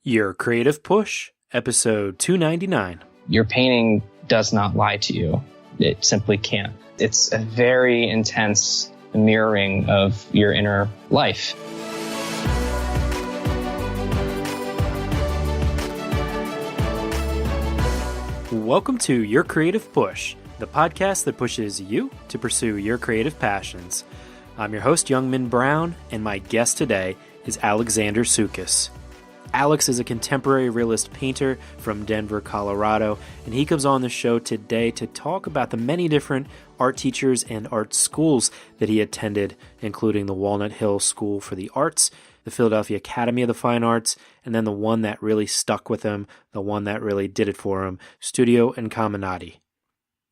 Your Creative Push, episode 299. Your painting does not lie to you. It simply can't. It's a very intense mirroring of your inner life. Welcome to Your Creative Push, the podcast that pushes you to pursue your creative passions. I'm your host, Youngmin Brown, and my guest today is Alexander Soukas. Alex is a contemporary realist painter from Denver, Colorado, and he comes on the show today to talk about the many different art teachers and art schools that he attended, including the Walnut Hill School for the Arts, the Philadelphia Academy of the Fine Arts, and then the one that really stuck with him, the one that really did it for him, Studio Incamminati.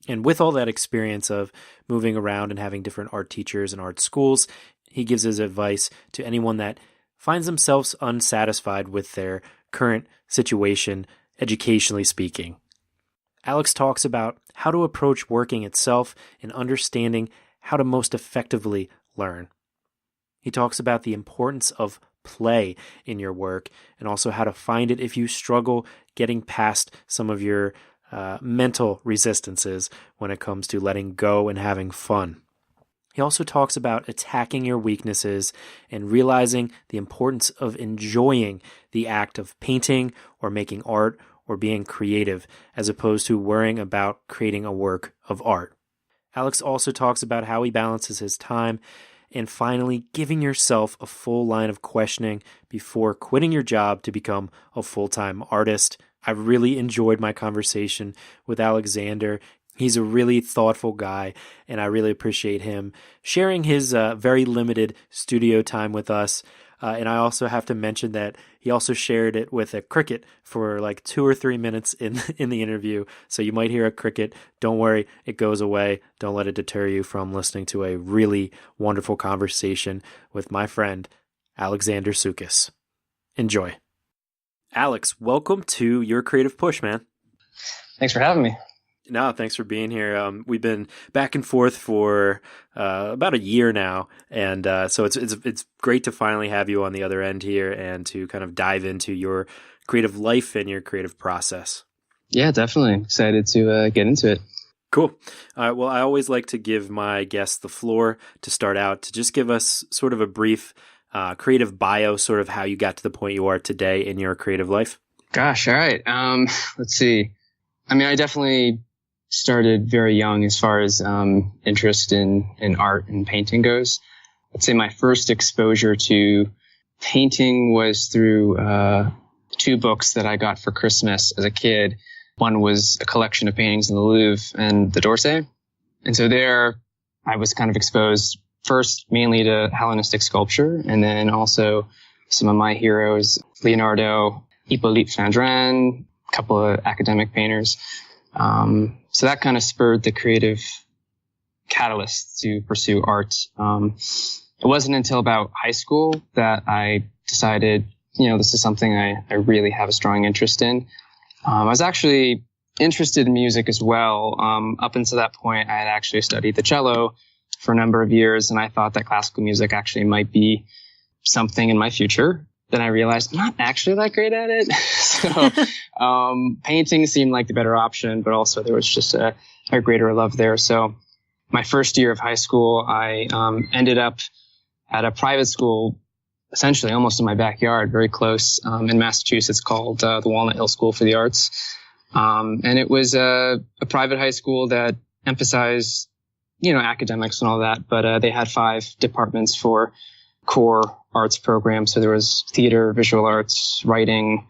And with all that experience of moving around and having different art teachers and art schools, he gives his advice to anyone that finds themselves unsatisfied with their current situation, educationally speaking. Alex talks about how to approach working itself and understanding how to most effectively learn. He talks about the importance of play in your work and also how to find it if you struggle getting past some of your mental resistances when it comes to letting go and having fun. He also talks about attacking your weaknesses and realizing the importance of enjoying the act of painting or making art or being creative, as opposed to worrying about creating a work of art. Alex also talks about how he balances his time and finally giving yourself a full line of questioning before quitting your job to become a full-time artist. I really enjoyed my conversation with Alexander. He's a really thoughtful guy, and I really appreciate him sharing his very limited studio time with us. And I also have to mention that he also shared it with a cricket for like 2 or 3 minutes in the interview. So you might hear a cricket. Don't worry, it goes away. Don't let it deter you from listening to a really wonderful conversation with my friend, Alexander Soukas. Enjoy. Alex, welcome to Your Creative Push, man. Thanks for having me. No, thanks for being here. We've been back and forth for about a year now, and so it's great to finally have you on the other end here and to kind of dive into your creative life and your creative process. Yeah, definitely excited to get into it. Cool. Well, I always like to give my guests the floor to start out, to just give us sort of a brief creative bio, sort of how you got to the point you are today in your creative life. Gosh, all right. Let's see. I mean, I definitely started very young as far as interest in art and painting goes. I'd say my first exposure to painting was through 2 books that I got for Christmas as a kid. One was a collection of paintings in the Louvre and the d'Orsay. And so there I was kind of exposed first mainly to Hellenistic sculpture, and then also some of my heroes, Leonardo, Hippolyte Flandrin, a couple of academic painters. So that kind of spurred the creative catalyst to pursue art. It wasn't until about high school that I decided, this is something I really have a strong interest in. I was actually interested in music as well. Up until that point, I had actually studied the cello for a number of years, and I thought that classical music actually might be something in my future. Then I realized I'm not actually that great at it. So painting seemed like the better option, but also there was just a greater love there. So my first year of high school, I ended up at a private school, essentially almost in my backyard, very close in Massachusetts, called the Walnut Hill School for the Arts. And it was a private high school that emphasized, academics and all that, but they had 5 departments for core arts program. So there was theater, visual arts, writing,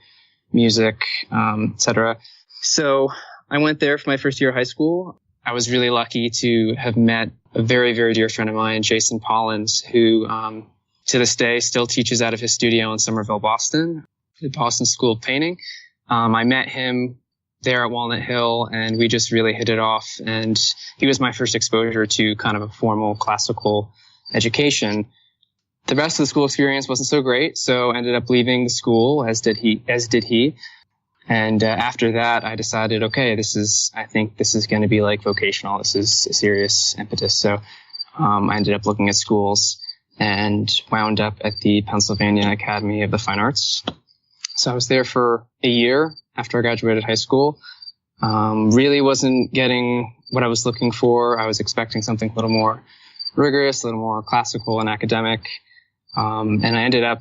music, etc. So I went there for my first year of high school. I was really lucky to have met a very, very dear friend of mine, Jason Polins, who to this day still teaches out of his studio in Somerville, Boston, the Boston School of Painting. I met him there at Walnut Hill, and we just really hit it off. And he was my first exposure to kind of a formal classical education. The rest of the school experience wasn't so great, so ended up leaving the school, as did he. And after that, I decided, okay, I think this is going to be like vocational. This is a serious impetus. So I ended up looking at schools and wound up at the Pennsylvania Academy of the Fine Arts. So I was there for a year after I graduated high school. Really wasn't getting what I was looking for. I was expecting something a little more rigorous, a little more classical and academic. And I ended up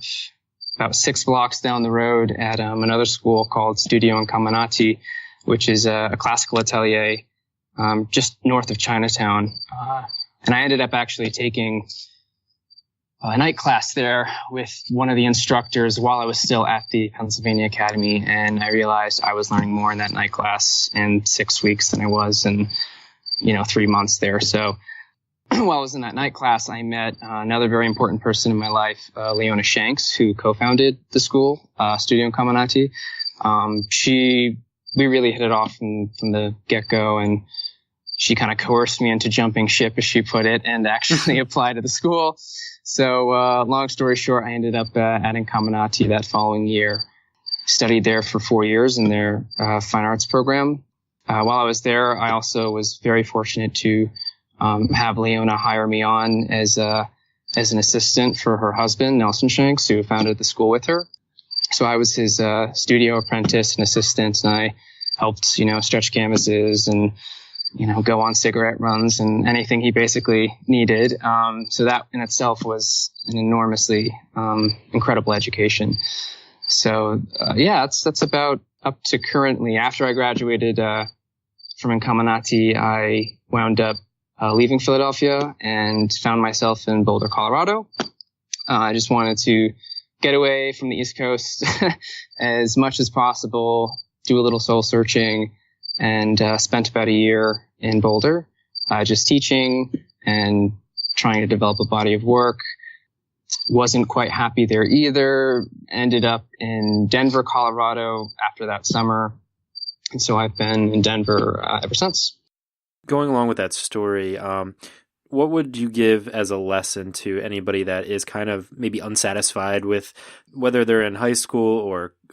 about 6 blocks down the road at another school called Studio Incamminati, which is a classical atelier just north of Chinatown. And I ended up actually taking a night class there with one of the instructors while I was still at the Pennsylvania Academy. And I realized I was learning more in that night class in 6 weeks than I was in, 3 months there. So while I was in that night class, I met another very important person in my life, Nelson Shanks, who co-founded the school, Studio Incamminati. We really hit it off from the get-go, and she kind of coerced me into jumping ship, as she put it, and actually applied to the school. So long story short, I ended up at Incamminati that following year. Studied there for 4 years in their fine arts program. While I was there, I also was very fortunate to have Leona hire me on as an assistant for her husband, Nelson Shanks, who founded the school with her. So I was his studio apprentice and assistant, and I helped, stretch canvases and, go on cigarette runs and anything he basically needed. So that in itself was an enormously incredible education. So that's about up to currently. After I graduated from Incamminati, I wound up leaving Philadelphia and found myself in Boulder, Colorado. I just wanted to get away from the East Coast as much as possible, do a little soul searching, and spent about a year in Boulder, just teaching and trying to develop a body of work. Wasn't quite happy there either. Ended up in Denver, Colorado after that summer. And so I've been in Denver ever since. Going along with that story, what would you give as a lesson to anybody that is kind of maybe unsatisfied with whether they're in high school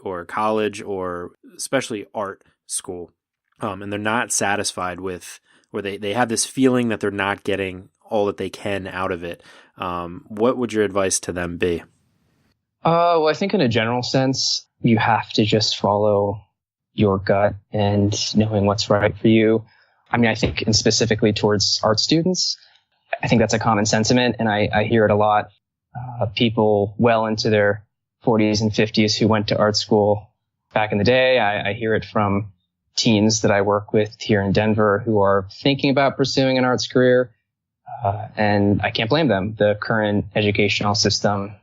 or college or especially art school, and they're not satisfied with, or they have this feeling that they're not getting all that they can out of it? What would your advice to them be? Well, I think in a general sense, you have to just follow your gut and knowing what's right for you. I mean, I think, and specifically towards art students, I think that's a common sentiment, and I hear it a lot. People well into their 40s and 50s who went to art school back in the day. I hear it from teens that I work with here in Denver who are thinking about pursuing an arts career, and I can't blame them. The current educational system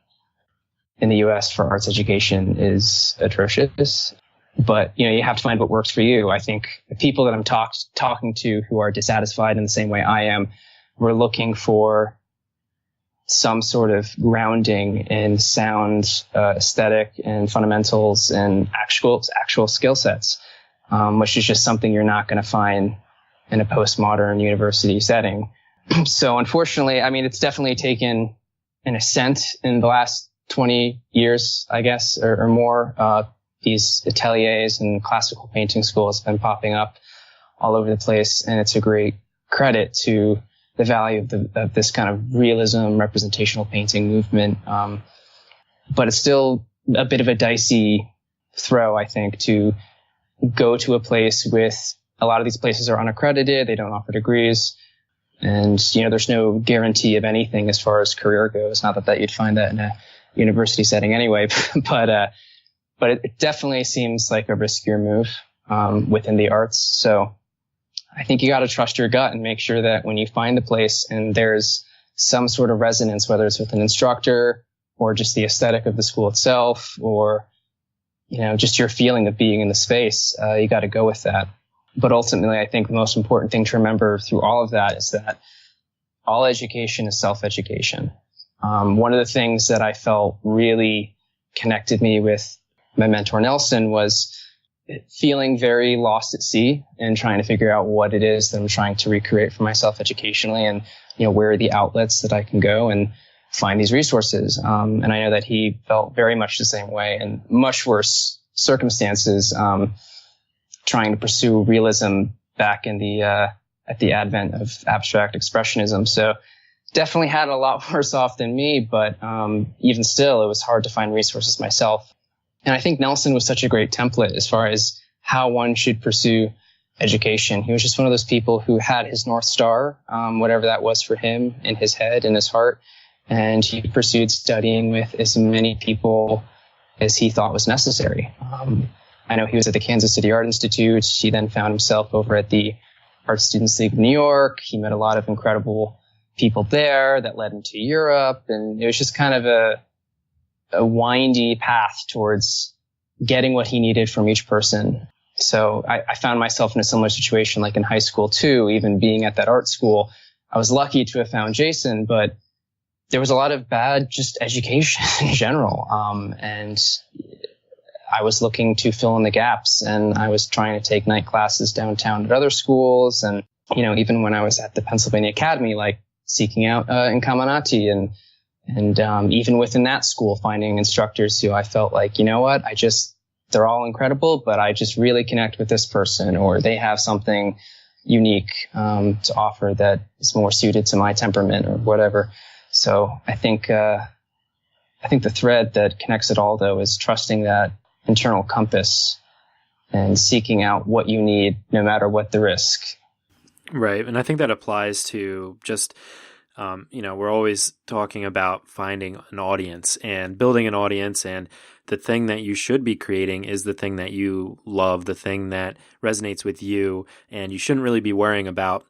in the U.S. for arts education is atrocious. But, you have to find what works for you. I think the people that I'm talking to who are dissatisfied in the same way I am, we're looking for some sort of grounding in sound, aesthetic and fundamentals and actual skill sets, which is just something you're not going to find in a postmodern university setting. So unfortunately, I mean, it's definitely taken an ascent in the last 20 years, I guess, or more. These ateliers and classical painting schools have been popping up all over the place, and it's a great credit to the value of this kind of realism, representational painting movement. But it's still a bit of a dicey throw, I think, to go to a place with, a lot of these places are unaccredited, they don't offer degrees, and there's no guarantee of anything as far as career goes. Not that you'd find that in a university setting anyway, but it definitely seems like a riskier move within the arts. So I think you got to trust your gut and make sure that when you find the place and there's some sort of resonance, whether it's with an instructor or just the aesthetic of the school itself, or just your feeling of being in the space, you got to go with that. But ultimately, I think the most important thing to remember through all of that is that all education is self-education. One of the things that I felt really connected me with my mentor Nelson was feeling very lost at sea and trying to figure out what it is that I'm trying to recreate for myself educationally, and where are the outlets that I can go and find these resources. And I know that he felt very much the same way, in much worse circumstances, trying to pursue realism back in the at the advent of abstract expressionism. So definitely had a lot worse off than me, but even still, it was hard to find resources myself. And I think Nelson was such a great template as far as how one should pursue education. He was just one of those people who had his North Star, whatever that was for him, in his head, in his heart. And he pursued studying with as many people as he thought was necessary. I know he was at the Kansas City Art Institute. He then found himself over at the Art Students League of New York. He met a lot of incredible people there that led him to Europe. And it was just kind of a windy path towards getting what he needed from each person. So I found myself in a similar situation, like in high school too, even being at that art school. I was lucky to have found Jason, but there was a lot of bad just education in general. And I was looking to fill in the gaps, and I was trying to take night classes downtown at other schools. And, even when I was at the Pennsylvania Academy, like seeking out Incamminati and even within that school, finding instructors who I felt like, they're all incredible, but I just really connect with this person, or they have something unique to offer that is more suited to my temperament or whatever. So I think the thread that connects it all, though, is trusting that internal compass and seeking out what you need, no matter what the risk. Right. And I think that applies to just, we're always talking about finding an audience and building an audience, and the thing that you should be creating is the thing that you love, the thing that resonates with you. And you shouldn't really be worrying about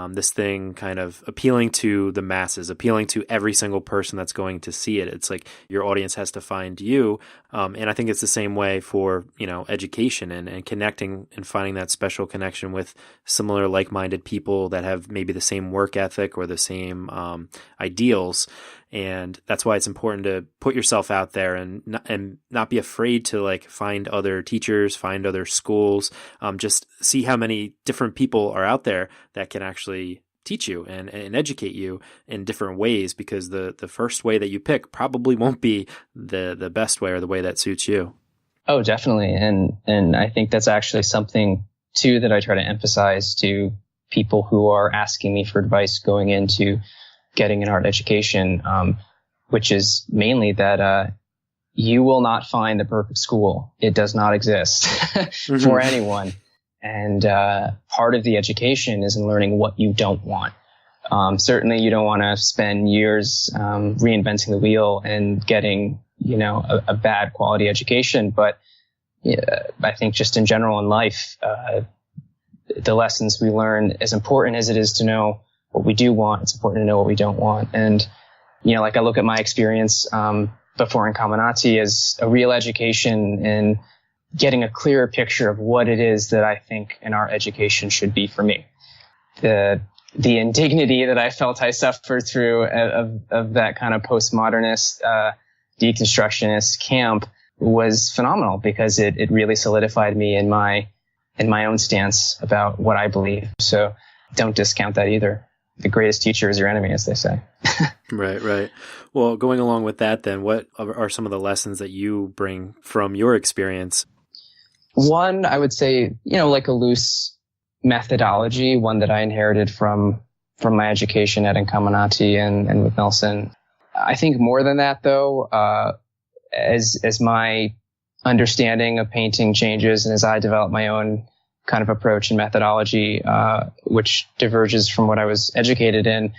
this thing kind of appealing to the masses, appealing to every single person that's going to see it. It's like your audience has to find you. And I think it's the same way for, education and connecting and finding that special connection with similar like-minded people that have maybe the same work ethic or the same ideals. And that's why it's important to put yourself out there and not be afraid to like find other teachers, find other schools, just see how many different people are out there that can actually teach you and educate you in different ways, because the first way that you pick probably won't be the best way or the way that suits you. Oh, definitely. And I think that's actually something too that I try to emphasize to people who are asking me for advice going into getting an art education, which is mainly that you will not find the perfect school. It does not exist for anyone. And part of the education is in learning what you don't want. Certainly, you don't want to spend years reinventing the wheel and getting, a bad quality education. But I think just in general in life, the lessons we learn, as important as it is to know what we do want, it's important to know what we don't want. And, I look at my experience before Incamminati as a real education in getting a clearer picture of what it is that I think an art education should be for me. The indignity that I felt I suffered through of that kind of postmodernist, deconstructionist camp was phenomenal, because it really solidified me in my own stance about what I believe. So don't discount that either. The greatest teacher is your enemy, as they say. Right. Well, going along with that, then, what are some of the lessons that you bring from your experience? One, I would say, like a loose methodology, one that I inherited from my education at Incamminati and with Nelson. I think more than that, though, as my understanding of painting changes and as I develop my own kind of approach and methodology, which diverges from what I was educated in,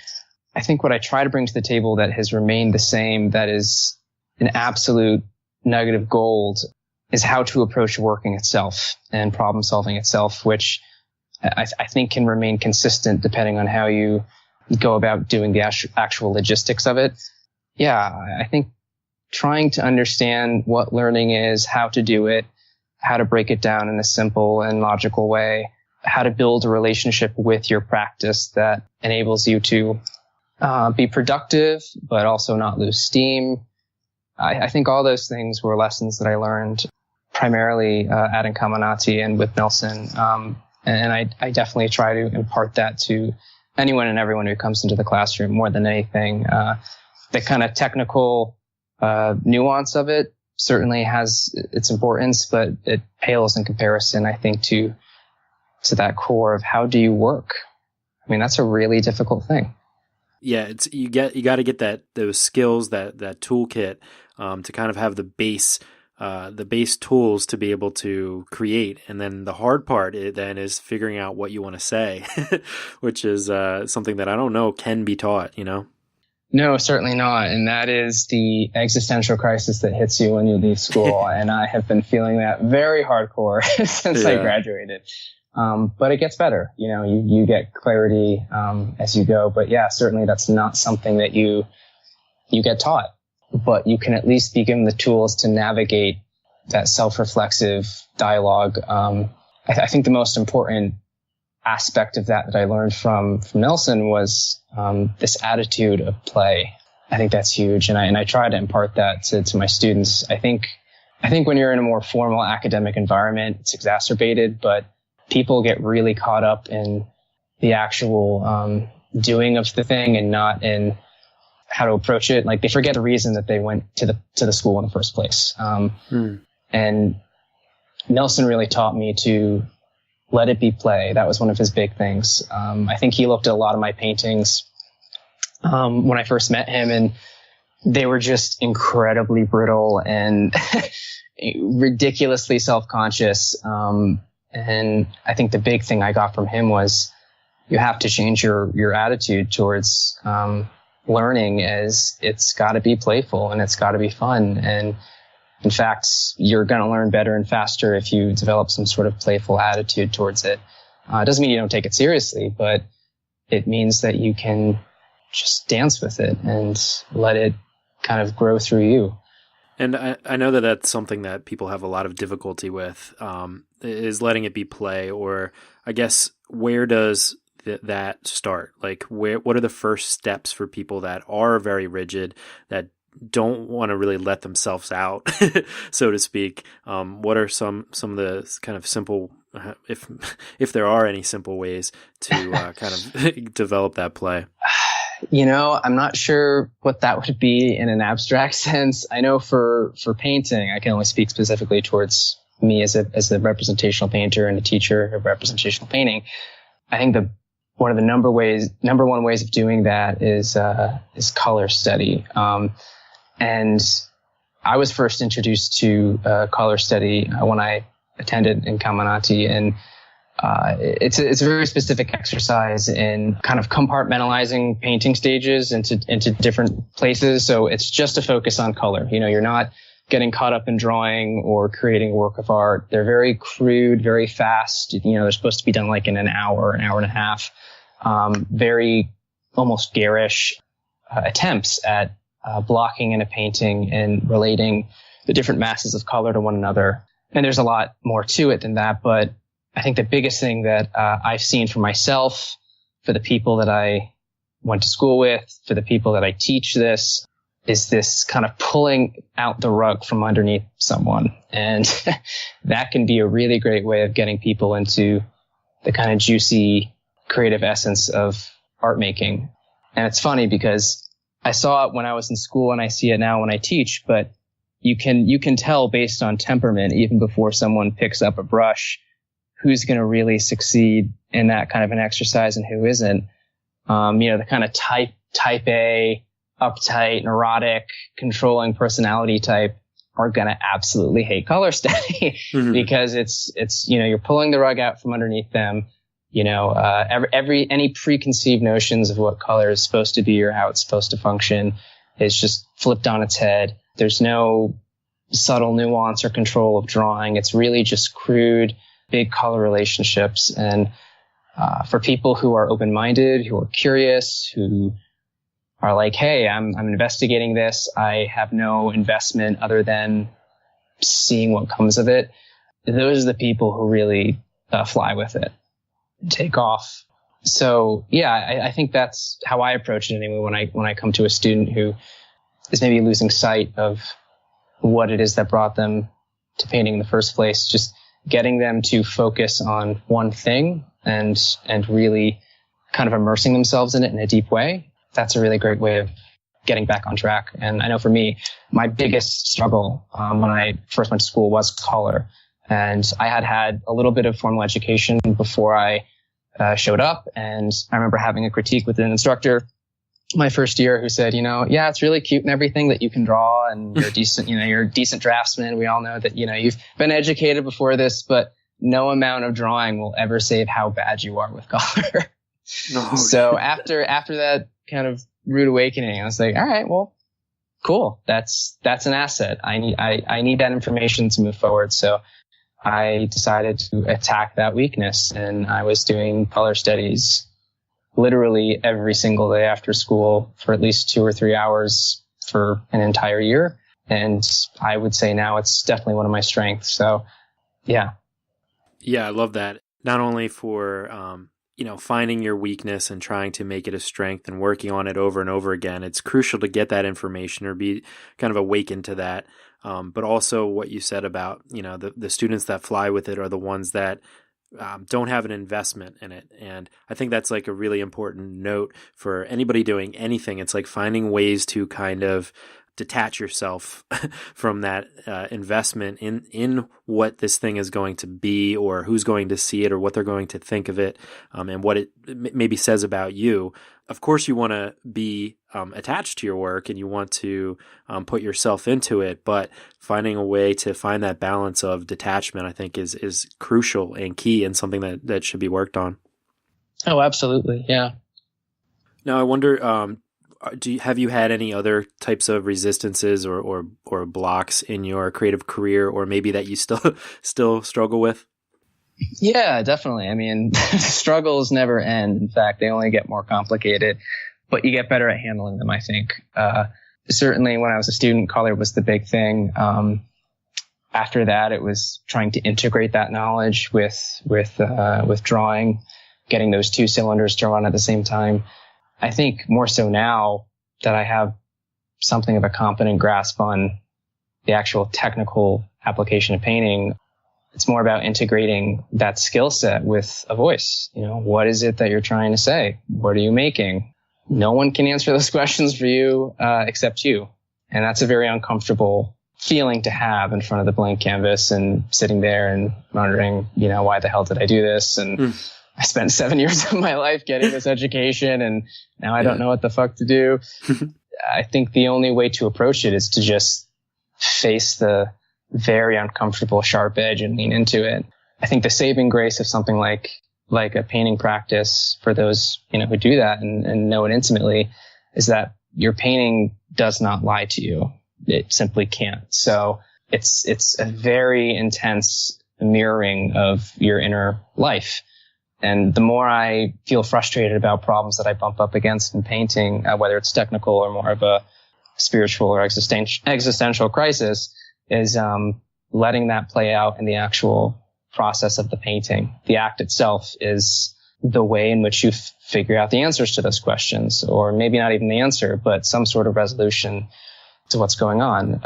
I think what I try to bring to the table that has remained the same, that is an absolute nugget of gold, is how to approach working itself and problem solving itself, which I think can remain consistent depending on how you go about doing the actual logistics of it. Yeah, I think trying to understand what learning is, how to do it, how to break it down in a simple and logical way, how to build a relationship with your practice that enables you to be productive, but also not lose steam. I think all those things were lessons that I learned primarily at Incamminati and with Nelson. And I definitely try to impart that to anyone and everyone who comes into the classroom more than anything. The kind of technical nuance of it certainly has its importance, but it pales in comparison, I think, to that core of how do you work? I mean, that's a really difficult thing. Yeah, you got to get those skills, that toolkit to kind of have the base the base tools to be able to create. And then the hard part then is figuring out what you want to say, which is something that I don't know can be taught, you know? No, certainly not. And that is the existential crisis that hits you when you leave school. And I have been feeling that very hardcore since I graduated. But it gets better. You know, you get clarity as you go. But yeah, certainly that's not something that you get taught. But you can at least be given the tools to navigate that self-reflexive dialogue. I think the most important aspect of that I learned from Nelson was this attitude of play. I think that's huge, and I try to impart that to my students. I think when you're in a more formal academic environment, it's exacerbated, but people get really caught up in the actual doing of the thing and not in how to approach it. Like, they forget the reason that they went to the school in the first place. And Nelson really taught me to let it be play. That was one of his big things. I think he looked at a lot of my paintings when I first met him, and they were just incredibly brittle and ridiculously self-conscious. And I think the big thing I got from him was you have to change your attitude towards learning, as it's got to be playful and it's got to be fun. And in fact, you're going to learn better and faster if you develop some sort of playful attitude towards it. It doesn't mean you don't take it seriously, but it means that you can just dance with it and let it kind of grow through you. And I know that that's something that people have a lot of difficulty with, is letting it be play, or I guess where does that start? Like, what are the first steps for people that are very rigid, that don't want to really let themselves out, so to speak? What are some of the kind of simple, if there are any simple ways to kind of develop that play? You know, I'm not sure what that would be in an abstract sense. I know for painting, I can only speak specifically towards me as a representational painter and a teacher of representational painting. I think one of the number one ways of doing that is color study. And I was first introduced to color study when I attended Incamminati, and it's a very specific exercise in kind of compartmentalizing painting stages into different places. So it's just a focus on color. You know, you're not getting caught up in drawing or creating a work of art. They're very crude, very fast. You know, they're supposed to be done like in an hour and a half. Very almost garish attempts at blocking in a painting and relating the different masses of color to one another. And there's a lot more to it than that, but I think the biggest thing that I've seen for myself, for the people that I went to school with, for the people that I teach this, is this kind of pulling out the rug from underneath someone. And that can be a really great way of getting people into the kind of juicy, creative essence of art making. And it's funny because I saw it when I was in school and I see it now when I teach, but you can tell based on temperament, even before someone picks up a brush, who's going to really succeed in that kind of an exercise and who isn't. You know, the kind of type A, uptight, neurotic, controlling personality type are going to absolutely hate color study because it's, you know, you're pulling the rug out from underneath them. You know, any preconceived notions of what color is supposed to be or how it's supposed to function is just flipped on its head. There's no subtle nuance or control of drawing. It's really just crude, big color relationships. And for people who are open-minded, who are curious, who are like, hey, I'm investigating this. I have no investment other than seeing what comes of it. Those are the people who really fly with it and take off. So yeah, I think that's how I approach it anyway when I come to a student who is maybe losing sight of what it is that brought them to painting in the first place. Just getting them to focus on one thing and really kind of immersing themselves in it in a deep way. That's a really great way of getting back on track. And I know for me, my biggest struggle when I first went to school was color. And I had a little bit of formal education before I showed up. And I remember having a critique with an instructor my first year who said, yeah, it's really cute and everything that you can draw and you're decent, you're a decent draftsman. We all know that, you've been educated before this, but no amount of drawing will ever save how bad you are with color. No. So after that kind of rude awakening, I was like, all right, well, cool. That's an asset. I need that information to move forward. So I decided to attack that weakness, and I was doing color studies literally every single day after school for at least 2 or 3 hours for an entire year. And I would say now it's definitely one of my strengths. So yeah. Yeah, I love that. Not only for, finding your weakness and trying to make it a strength and working on it over and over again. It's crucial to get that information or be kind of awakened to that. But also what you said about, the students that fly with it are the ones that don't have an investment in it. And I think that's like a really important note for anybody doing anything. It's like finding ways to kind of detach yourself from that investment in what this thing is going to be, or who's going to see it, or what they're going to think of it, and what it maybe says about you. Of course, you want to be attached to your work and you want to put yourself into it, but finding a way to find that balance of detachment, I think, is crucial and key, and something that should be worked on. Oh, absolutely. Yeah. Now, I wonder, have you had any other types of resistances or blocks in your creative career, or maybe that you still struggle with? Yeah, definitely. I mean, struggles never end. In fact, they only get more complicated, but you get better at handling them, I think. Certainly when I was a student, color was the big thing. After that, it was trying to integrate that knowledge with drawing, getting those two cylinders to run at the same time. I think more so now that I have something of a competent grasp on the actual technical application of painting, it's more about integrating that skill set with a voice. What is it that you're trying to say? What are you making? No one can answer those questions for you except you. And that's a very uncomfortable feeling to have in front of the blank canvas and sitting there and wondering, why the hell did I do this? And I spent 7 years of my life getting this education, and now I don't know what the fuck to do. I think the only way to approach it is to just face the very uncomfortable sharp edge and lean into it. I think the saving grace of something like a painting practice for those, who do that and know it intimately is that your painting does not lie to you. It simply can't. So it's a very intense mirroring of your inner life. And the more I feel frustrated about problems that I bump up against in painting, whether it's technical or more of a spiritual or existential crisis, is letting that play out in the actual process of the painting. The act itself is the way in which you figure out the answers to those questions, or maybe not even the answer, but some sort of resolution to what's going on.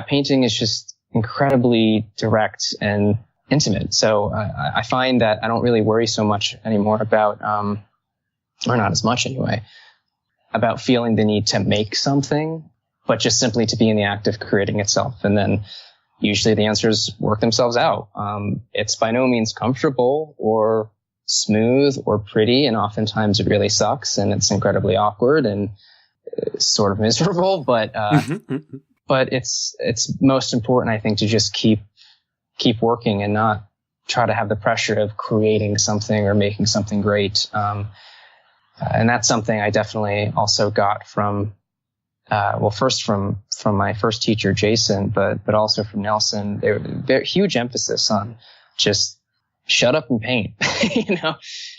Painting is just incredibly direct and intimate. So I find that I don't really worry so much anymore about, or not as much anyway, about feeling the need to make something, but just simply to be in the act of creating itself. And then usually the answers work themselves out. It's by no means comfortable or smooth or pretty, and oftentimes it really sucks and it's incredibly awkward and sort of miserable, but it's most important, I think, to just keep working and not try to have the pressure of creating something or making something great. And that's something I definitely also got from, first from my first teacher, Jason, but also from Nelson. They're huge emphasis on just shut up and paint,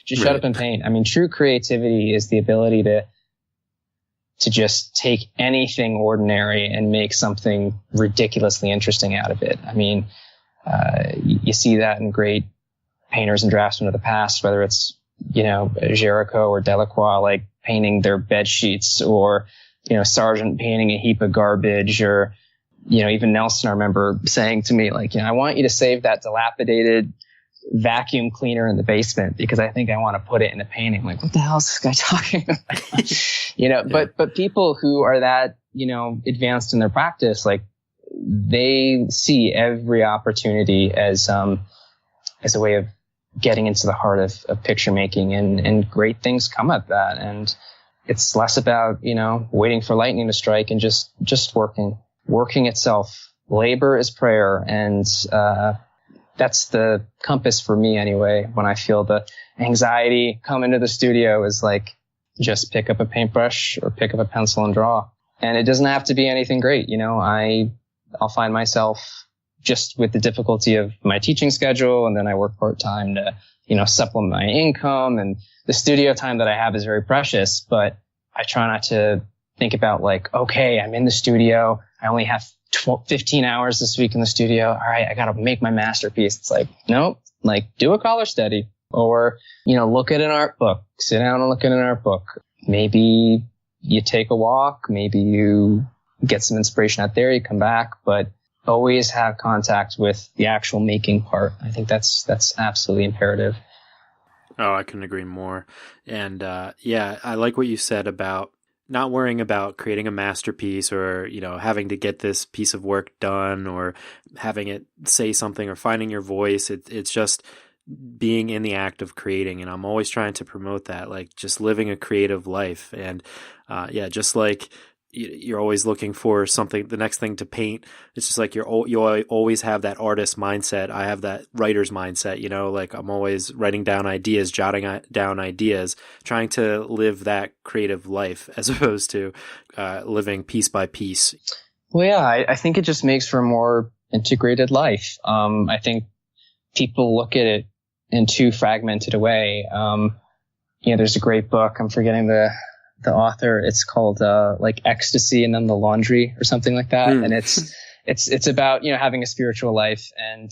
just shut up and paint. I mean, true creativity is the ability to just take anything ordinary and make something ridiculously interesting out of it. I mean, you see that in great painters and draftsmen of the past, whether it's, Jericho or Delacroix, like painting their bed sheets, or, Sargent painting a heap of garbage, or, even Nelson, I remember saying to me, like, I want you to save that dilapidated vacuum cleaner in the basement because I think I want to put it in a painting. Like, what the hell is this guy talking about? But people who are that, advanced in their practice, like, they see every opportunity as a way of getting into the heart of picture making, and great things come of that. And it's less about, waiting for lightning to strike and just working itself. Labor is prayer. And, that's the compass for me anyway. When I feel the anxiety come into the studio, is like, just pick up a paintbrush or pick up a pencil and draw. And it doesn't have to be anything great. I'll find myself just with the difficulty of my teaching schedule, and then I work part-time to, supplement my income, and the studio time that I have is very precious, but I try not to think about like, okay, I'm in the studio. I only have 15 hours this week in the studio. All right, I got to make my masterpiece. It's like, nope, like do a color study, or, look at an art book, sit down and look at an art book. Maybe you take a walk, maybe you get some inspiration out there, you come back, but always have contact with the actual making part. I think that's absolutely imperative. Oh, I couldn't agree more. And I like what you said about not worrying about creating a masterpiece, or, having to get this piece of work done, or having it say something, or finding your voice. It's just being in the act of creating. And I'm always trying to promote that, like just living a creative life. And just like you're always looking for something, the next thing to paint. It's just like you always have that artist mindset. I have that writer's mindset, like I'm always writing down ideas, jotting down ideas, trying to live that creative life as opposed to living piece by piece. Well, yeah, I think it just makes for a more integrated life. I think people look at it in too fragmented a way. There's a great book. I'm forgetting the author. It's called like Ecstasy and then the Laundry or something like that. And it's about, having a spiritual life, and,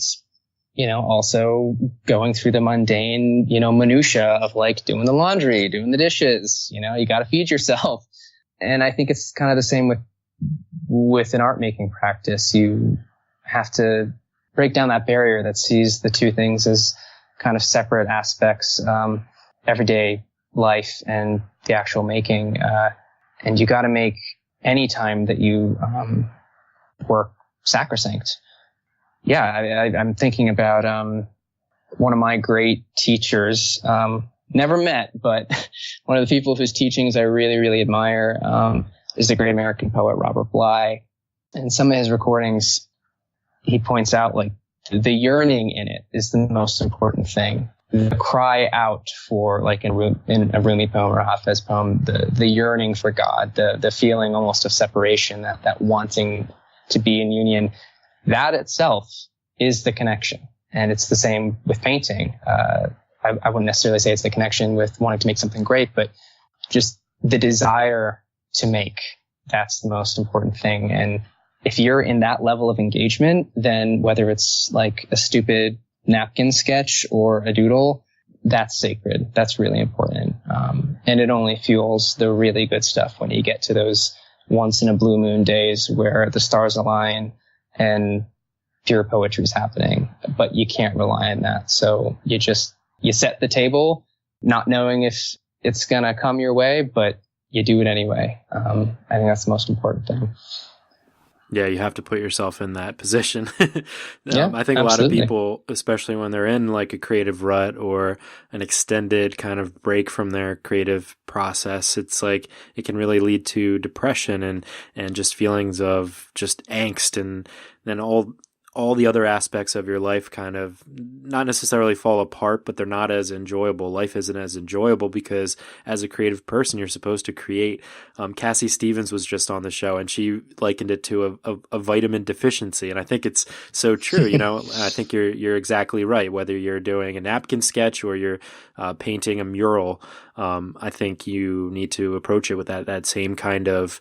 also going through the mundane, minutia of like doing the laundry, doing the dishes. You got to feed yourself. And I think it's kind of the same with an art making practice. You have to break down that barrier that sees the two things as kind of separate aspects, everyday life and the actual making. And you got to make any time that you work sacrosanct. Yeah, I'm thinking about one of my great teachers, never met, but one of the people whose teachings I really, really admire is the great American poet Robert Bly. And some of his recordings, he points out like the yearning in it is the most important thing. The cry out for, like in a Rumi poem or a Hafez poem, the yearning for God, the feeling almost of separation, that wanting to be in union, that itself is the connection. And it's the same with painting. I wouldn't necessarily say it's the connection with wanting to make something great, but just the desire to make, that's the most important thing. And if you're in that level of engagement, then whether it's like a stupid napkin sketch or a doodle, that's sacred. That's really important. And it only fuels the really good stuff when you get to those once in a blue moon days where the stars align and pure poetry is happening. But you can't rely on that. So you set the table, not knowing if it's going to come your way, but you do it anyway. I think that's the most important thing. Yeah, you have to put yourself in that position. Yeah, I think absolutely. A lot of people, especially when they're in like a creative rut or an extended kind of break from their creative process, it's like it can really lead to depression and just feelings of just angst, and then all the other aspects of your life kind of not necessarily fall apart, but they're not as enjoyable. Life isn't as enjoyable because as a creative person, you're supposed to create. Cassie Stevens was just on the show and she likened it to a vitamin deficiency. And I think it's so true. I think you're exactly right. Whether you're doing a napkin sketch or you're painting a mural, I think you need to approach it with that same kind of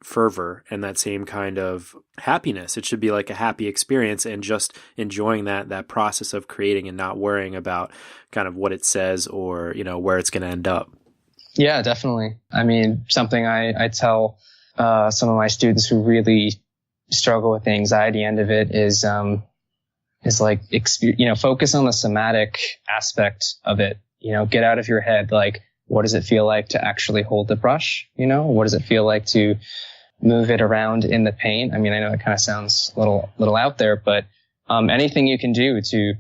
fervor and that same kind of happiness. It should be like a happy experience and just enjoying that process of creating and not worrying about kind of what it says or, where it's going to end up. Yeah, definitely. I mean, something I tell some of my students who really struggle with the anxiety end of it is like, focus on the somatic aspect of it. Get out of your head. Like, what does it feel like to actually hold the brush? What does it feel like to move it around in the paint? I mean, I know it kind of sounds a little out there, but anything you can do to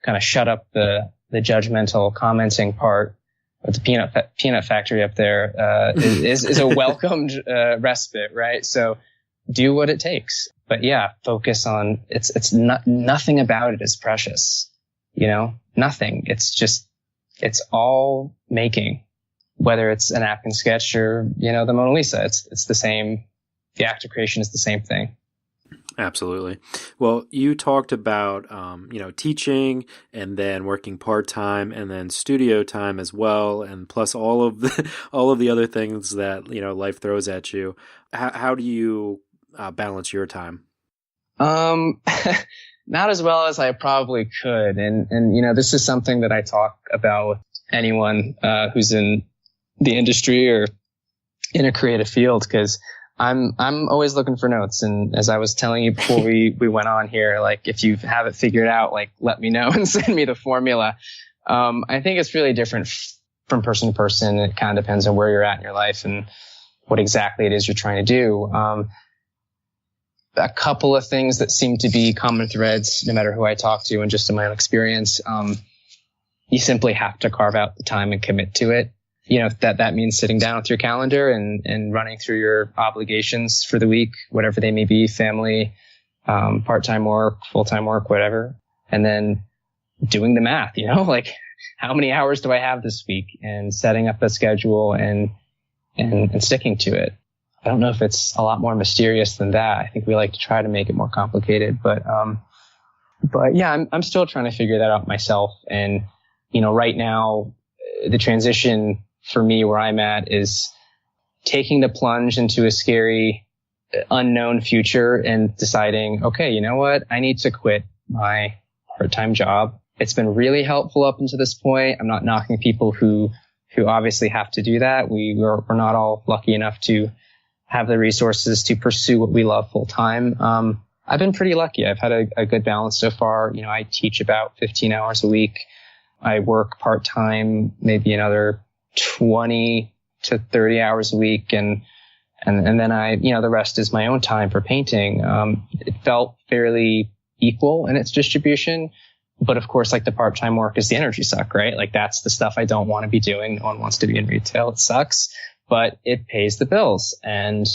kind of shut up the the judgmental commenting part of the peanut factory up there, is a welcomed, respite, right? So do what it takes, but yeah, focus on, it's not, nothing about it is precious, nothing. It's all making, whether it's a napkin sketch or, the Mona Lisa, it's the same. The act of creation is the same thing. Absolutely. Well, you talked about, teaching and then working part-time and then studio time as well. And plus all of the other things that, life throws at you. How do you balance your time? Not as well as I probably could. And, this is something that I talk about with anyone, who's in the industry or in a creative field, because I'm always looking for notes. And as I was telling you before we went on here, like, if you have it figured out, like, let me know and send me the formula. I think it's really different from person to person. It kind of depends on where you're at in your life and what exactly it is you're trying to do. A couple of things that seem to be common threads, no matter who I talk to, and just in my own experience, you simply have to carve out the time and commit to it. That means sitting down with your calendar and running through your obligations for the week, whatever they may be, family, part-time work, full-time work, whatever. And then doing the math, like, how many hours do I have this week, and setting up a schedule and sticking to it. I don't know if it's a lot more mysterious than that. I think we like to try to make it more complicated, but yeah, I'm still trying to figure that out myself. And, right now, the transition for me where I'm at is taking the plunge into a scary, unknown future and deciding, okay, you know what? I need to quit my part-time job. It's been really helpful up until this point. I'm not knocking people who obviously have to do that. We're not all lucky enough to have the resources to pursue what we love full time. I've been pretty lucky. I've had a good balance so far. I teach about 15 hours a week. I work part-time, maybe another 20 to 30 hours a week. And then the rest is my own time for painting. It felt fairly equal in its distribution. But of course, like, the part-time work is the energy suck, right? Like, that's the stuff I don't want to be doing. No one wants to be in retail. It sucks, but it pays the bills. And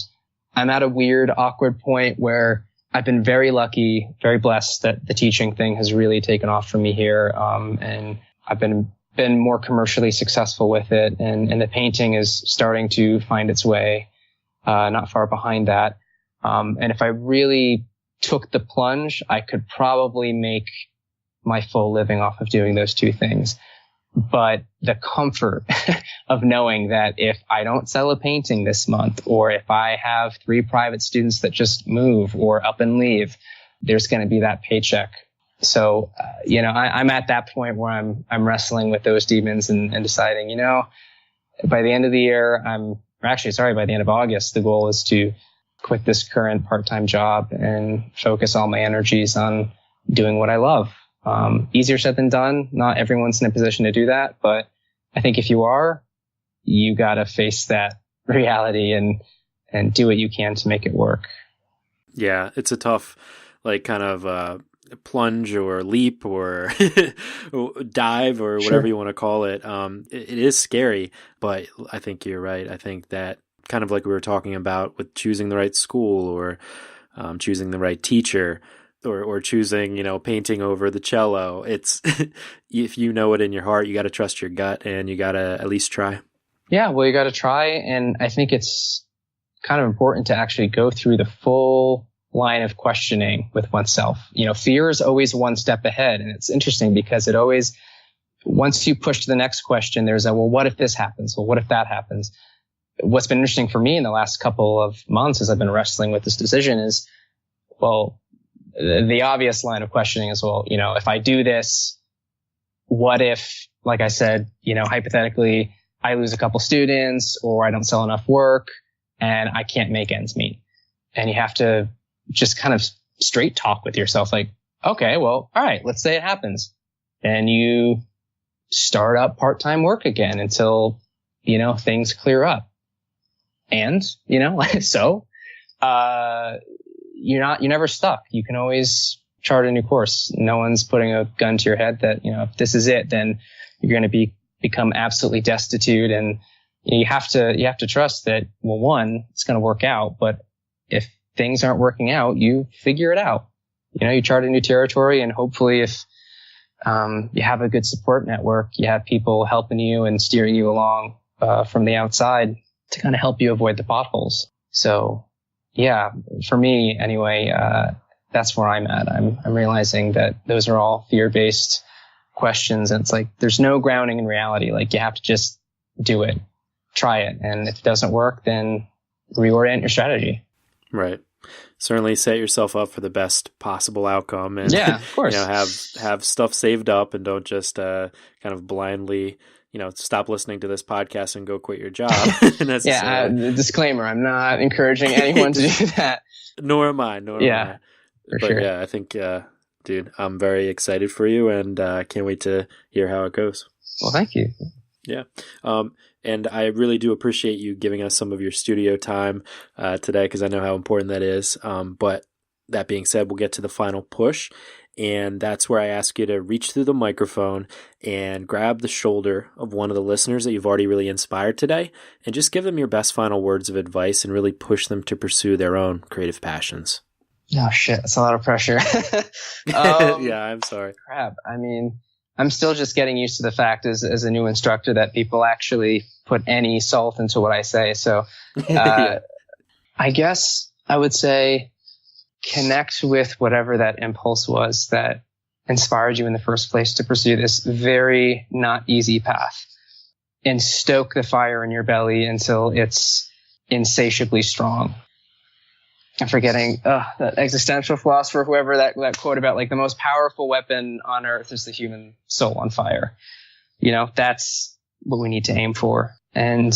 I'm at a weird, awkward point where I've been very lucky, very blessed that the teaching thing has really taken off for me here. And I've been more commercially successful with it. And the painting is starting to find its way, not far behind that. And if I really took the plunge, I could probably make my full living off of doing those two things. But the comfort of knowing that if I don't sell a painting this month, or if I have 3 private students that just move or up and leave, there's going to be that paycheck. So, I'm at that point where I'm wrestling with those demons and deciding, by the end of the year, by the end of August, the goal is to quit this current part-time job and focus all my energies on doing what I love. Easier said than done. Not everyone's in a position to do that, but I think if you are, you got to face that reality and do what you can to make it work. Yeah, it's a tough, kind of plunge or leap or dive or whatever Sure. you want to call it. It is scary, but I think you're right. I think that, kind of like we were talking about with choosing the right school or choosing the right teacher, or choosing, painting over the cello. It's, if you know it in your heart, you got to trust your gut and you got to at least try. Yeah, well, you got to try. And I think it's kind of important to actually go through the full line of questioning with oneself. Fear is always one step ahead. And it's interesting because it always, once you push to the next question, there's well, what if this happens? Well, what if that happens? What's been interesting for me in the last couple of months as I've been wrestling with this decision is, well, the obvious line of questioning is, well, if I do this, what if, like I said, hypothetically, I lose a couple students or I don't sell enough work and I can't make ends meet. And you have to just kind of straight talk with yourself. Like, okay, well, all right, let's say it happens. Then you start up part-time work again until, things clear up. And, so, you're never stuck. You can always chart a new course. No one's putting a gun to your head that, if this is it, then you're going to become absolutely destitute. And you have to trust that, well, one, it's going to work out, but if things aren't working out, you figure it out. You chart a new territory, and hopefully if you have a good support network, you have people helping you and steering you along from the outside to kind of help you avoid the potholes. So yeah, for me anyway, that's where I'm at. I'm realizing that those are all fear-based questions, and it's like there's no grounding in reality. Like, you have to just do it, try it, and if it doesn't work, then reorient your strategy. Right. Certainly set yourself up for the best possible outcome, and yeah, of course. Have stuff saved up, and don't just kind of blindly stop listening to this podcast and go quit your job. Yeah, disclaimer, I'm not encouraging anyone to do that. Nor am I. But sure. Yeah, I think, dude, I'm very excited for you, and can't wait to hear how it goes. Well, thank you. Yeah. And I really do appreciate you giving us some of your studio time today, because I know how important that is. But that being said, we'll get to the final push. And that's where I ask you to reach through the microphone and grab the shoulder of one of the listeners that you've already really inspired today, and just give them your best final words of advice and really push them to pursue their own creative passions. Oh, shit. That's a lot of pressure. Yeah, I'm sorry. Crap. I mean, I'm still just getting used to the fact as a new instructor that people actually put any salt into what I say. So Yeah. I guess I would say connect with whatever that impulse was that inspired you in the first place to pursue this very not easy path, and stoke the fire in your belly until it's insatiably strong. I'm forgetting that existential philosopher, whoever that quote about, like, the most powerful weapon on earth is the human soul on fire. That's what we need to aim for. And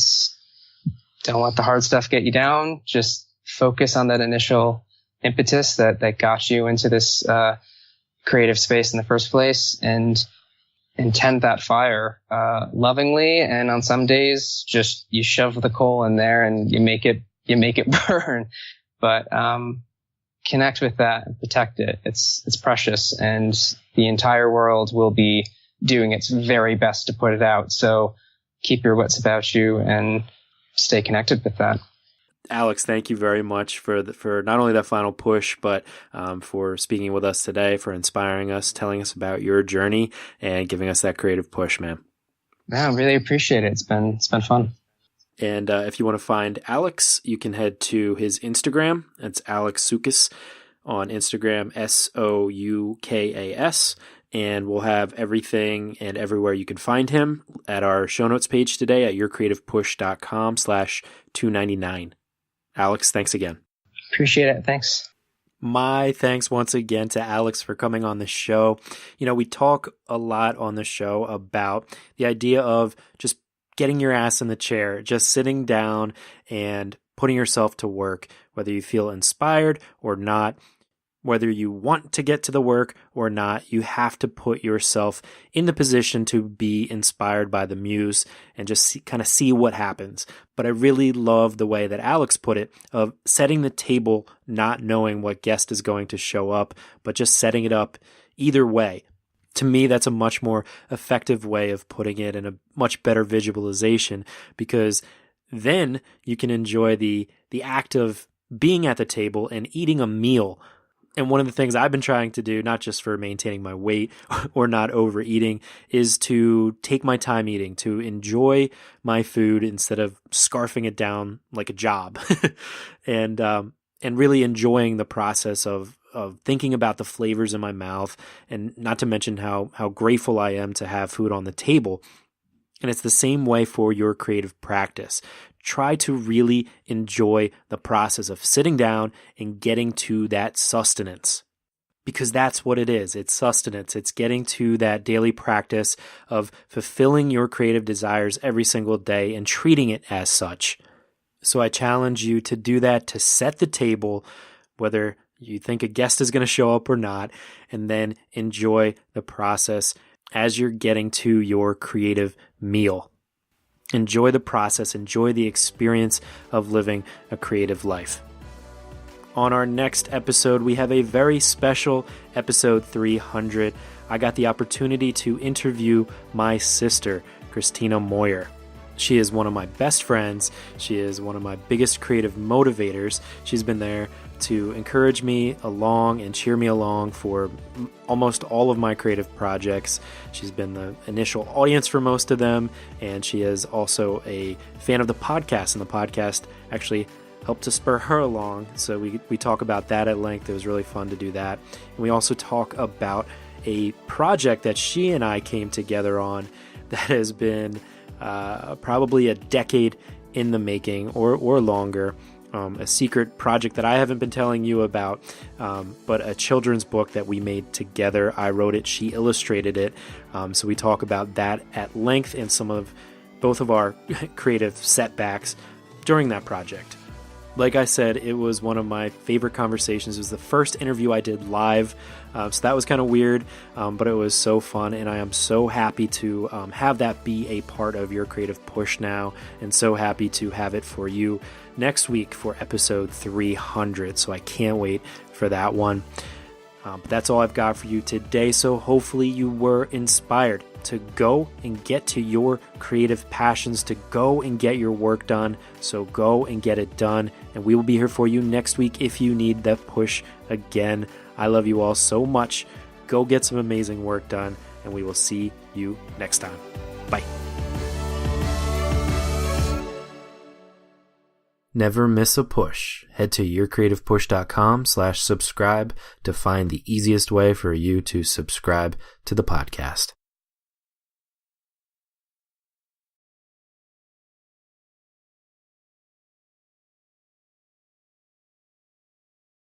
don't let the hard stuff get you down. Just focus on that initial impetus that got you into this creative space in the first place, and tend that fire lovingly. And on some days, just you shove the coal in there and you make it burn. But connect with that and protect it. It's precious, and the entire world will be doing its very best to put it out. So keep your wits about you and stay connected with that. Alex, thank you very much for not only that final push, but for speaking with us today, for inspiring us, telling us about your journey, and giving us that creative push, man. Yeah, I really appreciate it. It's been fun. And if you want to find Alex, you can head to his Instagram. It's Alex Soukas on Instagram, Soukas. And we'll have everything and everywhere you can find him at our show notes page today at yourcreativepush.com/299. Alex, thanks again. Appreciate it. Thanks. My thanks once again to Alex for coming on the show. We talk a lot on the show about the idea of just getting your ass in the chair, just sitting down and putting yourself to work, whether you feel inspired or not, whether you want to get to the work or not. You have to put yourself in the position to be inspired by the muse and just kind of see what happens. But I really love the way that Alex put it, of setting the table, not knowing what guest is going to show up, but just setting it up either way. To me, that's a much more effective way of putting it, and a much better visualization, because then you can enjoy the act of being at the table and eating a meal. And one of the things I've been trying to do, not just for maintaining my weight or not overeating, is to take my time eating, to enjoy my food instead of scarfing it down like a job, and really enjoying the process of thinking about the flavors in my mouth, and not to mention how grateful I am to have food on the table. And it's the same way for your creative practice. Try to really enjoy the process of sitting down and getting to that sustenance, because that's what it is. It's sustenance. It's getting to that daily practice of fulfilling your creative desires every single day and treating it as such. So I challenge you to do that, to set the table, whether you think a guest is going to show up or not, and then enjoy the process as you're getting to your creative meal. Enjoy the process, enjoy the experience of living a creative life. On our next episode, we have a very special episode 300. I got the opportunity to interview my sister, Christina Moyer. She is one of my best friends. She is one of my biggest creative motivators. She's been there to encourage me along and cheer me along for almost all of my creative projects. She's been the initial audience for most of them, and she is also a fan of the podcast, and the podcast actually helped to spur her along. So we talk about that at length. It was really fun to do that. And we also talk about a project that she and I came together on that has been probably a decade in the making or longer. A secret project that I haven't been telling you about, but a children's book that we made together. I wrote it, she illustrated it. So we talk about that at length and some of both of our creative setbacks during that project. Like I said, it was one of my favorite conversations. It was the first interview I did live, so that was kind of weird, but it was so fun, and I am so happy to have that be a part of your creative push now, and so happy to have it for you next week for episode 300, so I can't wait for that one. But that's all I've got for you today, so hopefully you were inspired to go and get to your creative passions, to go and get your work done. So go and get it done, and we will be here for you next week if you need that push again. I love you all so much. Go get some amazing work done, and we will see you next time. Bye. Never miss a push. Head to yourcreativepush.com/subscribe to find the easiest way for you to subscribe to the podcast.